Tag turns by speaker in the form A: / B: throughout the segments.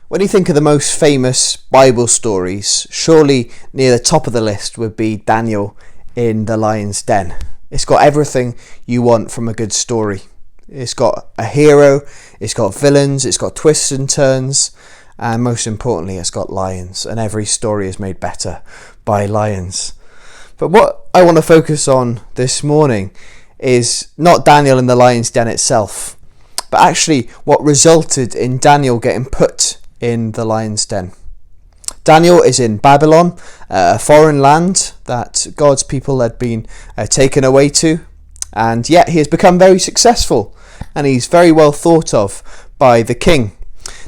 A: When you think of the most famous Bible stories, surely near the top of the list would be Daniel in the lion's den. It's got everything you want from a good story. It's got a hero, it's got villains, it's got twists and turns, and most importantly, it's got lions, and every story is made better by lions. But what I want to focus on this morning is not Daniel in the lion's den itself, but actually what resulted in Daniel getting put in the lion's den. Daniel is in Babylon, a foreign land that God's people had been taken away to, and yet he has become very successful and he's very well thought of by the king.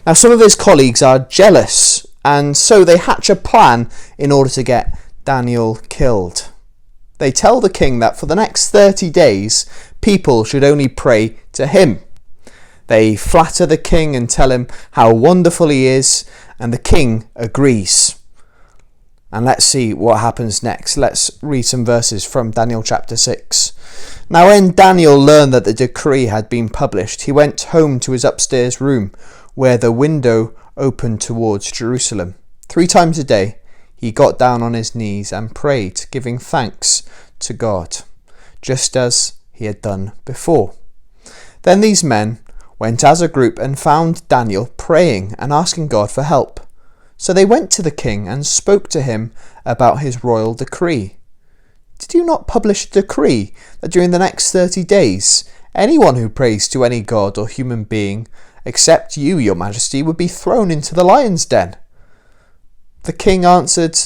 A: Now some of his colleagues are jealous, and so they hatch a plan in order to get Daniel killed. They tell the king that for the next 30 days people should only pray to him. They flatter the king and tell him how wonderful he is, and the king agrees. And let's see what happens next. Let's read some verses from Daniel chapter 6. Now when Daniel learned that the decree had been published, he went home to his upstairs room, where the window opened towards Jerusalem. 3 times a day he got down on his knees and prayed, giving thanks to God, just as he had done before. Then these men went as a group and found Daniel praying and asking God for help. So they went to the king and spoke to him about his royal decree. Did you not publish a decree that during the next 30 days anyone who prays to any god or human being except you, your majesty, would be thrown into the lion's den? The king answered,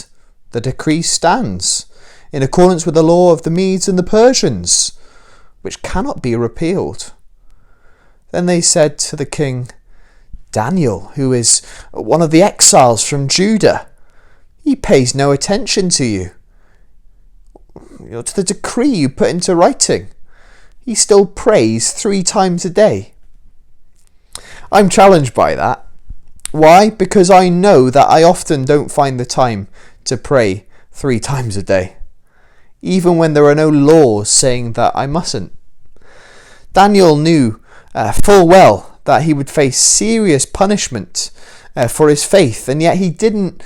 A: "The decree stands, in accordance with the law of the Medes and the Persians, which cannot be repealed." Then they said to the king, "Daniel, who is one of the exiles from Judah, he pays no attention to you, to the decree you put into writing. He still prays 3 times a day." I'm challenged by that. Why? Because I know that I often don't find the time to pray 3 times a day, even when there are no laws saying that I mustn't. Daniel knew full well that he would face serious punishment for his faith, and yet he didn't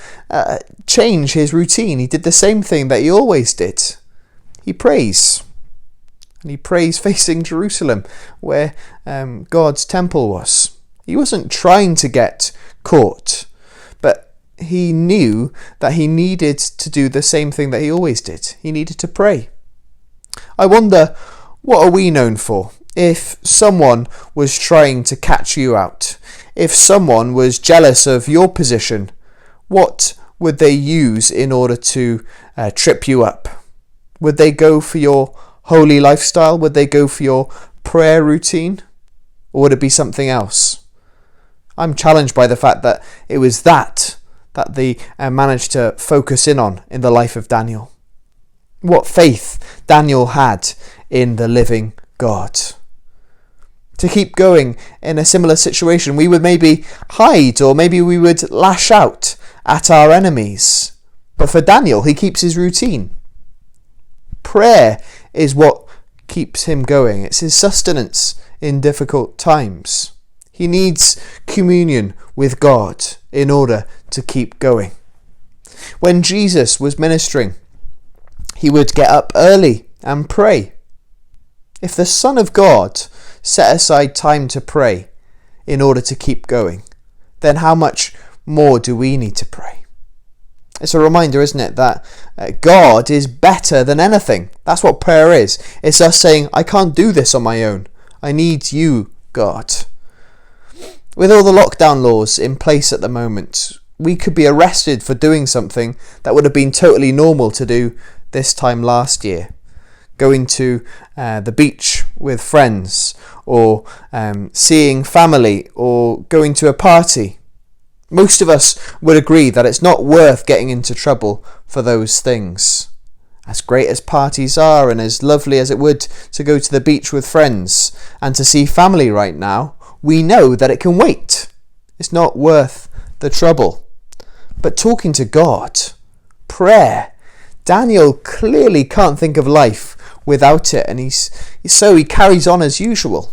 A: change his routine. He did the same thing that he always did. He prays, and he prays facing Jerusalem, where God's temple was. He wasn't trying to get caught, but he knew that he needed to do the same thing that he always did. He needed to pray. I wonder, what are we known for? If someone was trying to catch you out, if someone was jealous of your position, what would they use in order to trip you up? Would they go for your holy lifestyle? Would they go for your prayer routine? Or would it be something else? I'm challenged by the fact that it was that they managed to focus in on in the life of Daniel. What faith Daniel had in the living God. To keep going in a similar situation, we would maybe hide, or maybe we would lash out at our enemies. But for Daniel, he keeps his routine. Prayer is what keeps him going. It's his sustenance in difficult times. He needs communion with God in order to keep going. When Jesus was ministering, he would get up early and pray. If the Son of God set aside time to pray in order to keep going, then how much more do we need to pray? It's a reminder, isn't it, that God is better than anything. That's what prayer is. It's us saying, I can't do this on my own. I need you, God. With all the lockdown laws in place at the moment, we could be arrested for doing something that would have been totally normal to do this time last year. Going to the beach with friends, or seeing family, or going to a party. Most of us would agree that it's not worth getting into trouble for those things. As great as parties are, and as lovely as it would to go to the beach with friends and to see family right now, we know that it can wait. It's not worth the trouble. But talking to God, prayer, Daniel clearly can't think of life without it, and he carries on as usual.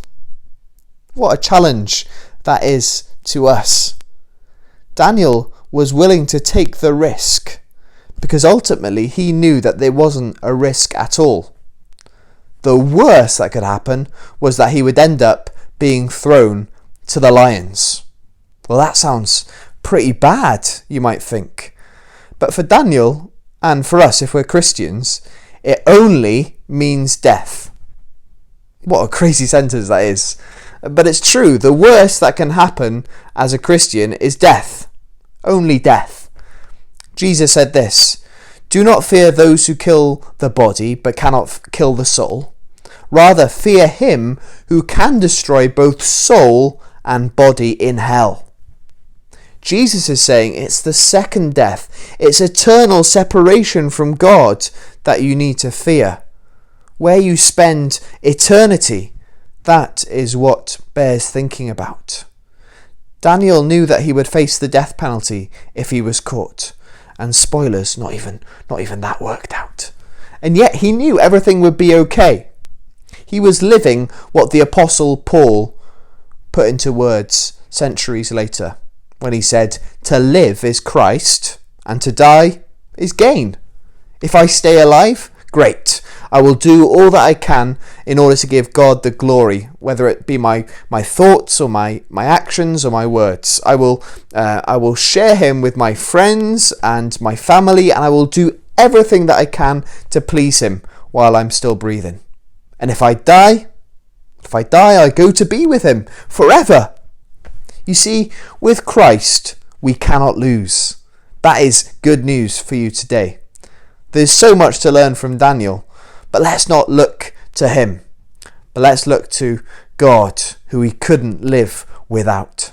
A: What a challenge that is to us. Daniel was willing to take the risk because ultimately he knew that there wasn't a risk at all. The worst that could happen was that he would end up being thrown to the lions. Well, that sounds pretty bad, you might think. But for Daniel, and for us if we're Christians, it only means death. What a crazy sentence that is. But it's true, the worst that can happen as a Christian is death. Only death. Jesus said this, "Do not fear those who kill the body but cannot kill the soul. Rather fear him who can destroy both soul and body in hell." Jesus is saying it's the second death. It's eternal separation from God that you need to fear. Where you spend eternity, that is what bears thinking about. Daniel knew that he would face the death penalty if he was caught. And spoilers, not even that worked out. And yet he knew everything would be okay. He was living what the Apostle Paul put into words centuries later when he said, "To live is Christ and to die is gain. If I stay alive, great. I will do all that I can in order to give God the glory, whether it be my thoughts or my actions or my words. I will share him with my friends and my family, and I will do everything that I can to please him while I'm still breathing. And if I die, I go to be with him forever." You see, with Christ, we cannot lose. That is good news for you today. There's so much to learn from Daniel, but let's not look to him, but let's look to God, who he couldn't live without.